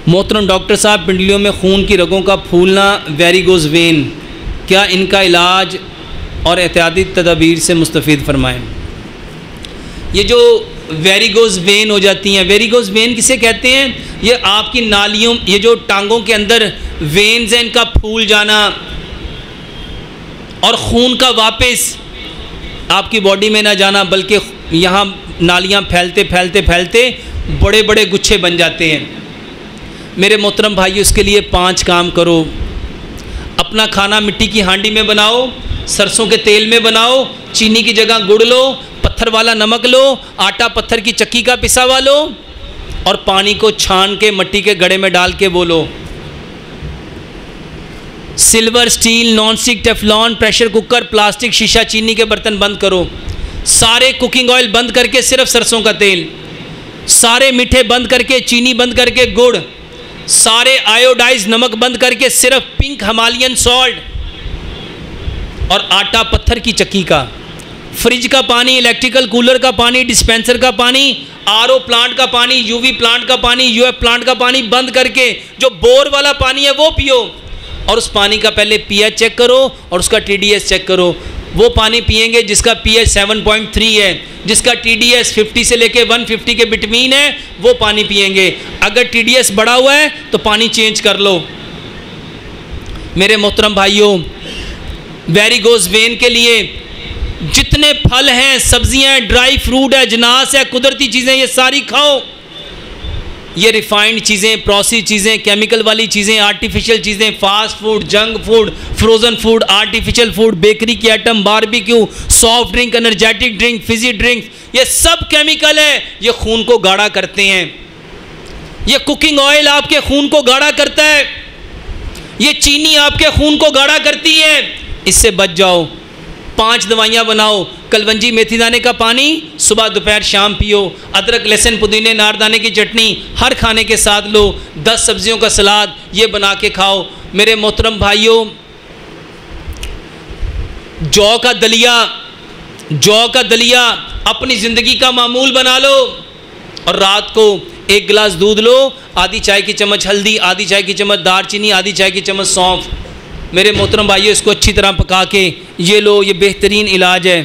मोहतरम डॉक्टर साहब, पिंडलियों में खून की रगों का फूलना वेरिगोज वेन, क्या इनका इलाज और एहतियाती तदाबीर से मुस्तफ़ीद फरमाएँ। ये जो वेरिगोज वेन हो जाती हैं, वेरिगोज वेन किसे कहते हैं? ये आपकी नालियों, ये जो टांगों के अंदर वेन्स हैं, इनका फूल जाना और खून का वापस आपकी बॉडी में ना जाना, बल्कि यहाँ नालियाँ फैलते फैलते फैलते बड़े बड़े गुच्छे बन जाते हैं। मेरे मोहतरम भाइयों, इसके लिए 5 काम करो। अपना खाना मिट्टी की हांडी में बनाओ, सरसों के तेल में बनाओ, चीनी की जगह गुड़ लो, पत्थर वाला नमक लो, आटा पत्थर की चक्की का पिसा हुआ लो और पानी को छान के मट्टी के घड़े में डाल के बोलो। Silver, steel, non stick, Teflon, pressure cooker, plastic, शीशा, चीनी के बर्तन बंद करो। सारे कुकिंग ऑयल बंद करके सिर्फ सरसों का तेल, सारे मीठे बंद करके चीनी बंद करके गुड़, सारे आयोडाइज नमक बंद करके सिर्फ पिंक हिमालयन सॉल्ट और आटा पत्थर की चक्की का। फ्रिज का पानी, इलेक्ट्रिकल कूलर का पानी, डिस्पेंसर का पानी, आरओ प्लांट का पानी, यूवी प्लांट का पानी, यूएफ प्लांट का पानी बंद करके जो बोर वाला पानी है वो पियो। और उस पानी का पहले पीएच चेक करो और उसका टीडीएस चेक करो। वो पानी पिएंगे जिसका पीएच 7.3 है, जिसका टीडीएस 50 से लेके 150 के बिटवीन है, वो पानी पिएंगे। अगर टीडीएस बढ़ा हुआ है तो पानी चेंज कर लो। मेरे मोहतरम भाइयों, वेरिगोज वेन के लिए जितने फल हैं, सब्जियां हैं, ड्राई फ्रूट है, अजनास है, कुदरती चीज़ें, ये सारी खाओ। ये रिफाइंड चीज़ें, प्रोसेस चीज़ें, केमिकल वाली चीज़ें, आर्टिफिशियल चीज़ें, fast food, junk food, frozen food, artificial food, bakery के item, barbecue, soft drink, energetic drink, fizzy drink, ये सब केमिकल है। ये खून को गाढ़ा करते हैं। ये कुकिंग ऑयल आपके खून को गाढ़ा करता है। ये चीनी आपके खून को गाढ़ा करती है। इससे बच जाओ। 5 दवाइयाँ बनाओ। कलवंजी मेथी दाने का पानी सुबह दोपहर शाम पियो। अदरक लहसुन पुदीने नारदाने की चटनी हर खाने के साथ लो। 10 सब्जियों का सलाद ये बना के खाओ। मेरे मोहतरम भाइयों, जौ का दलिया अपनी ज़िंदगी का मामूल बना लो और रात को 1 गिलास दूध लो, आधी चाय की चम्मच हल्दी, आधी चाय की चम्मच दालचीनी, आधी चाय की चम्मच सौंफ। मेरे मोहतरम भाइयों, इसको अच्छी तरह पका के ये लो। ये बेहतरीन इलाज है।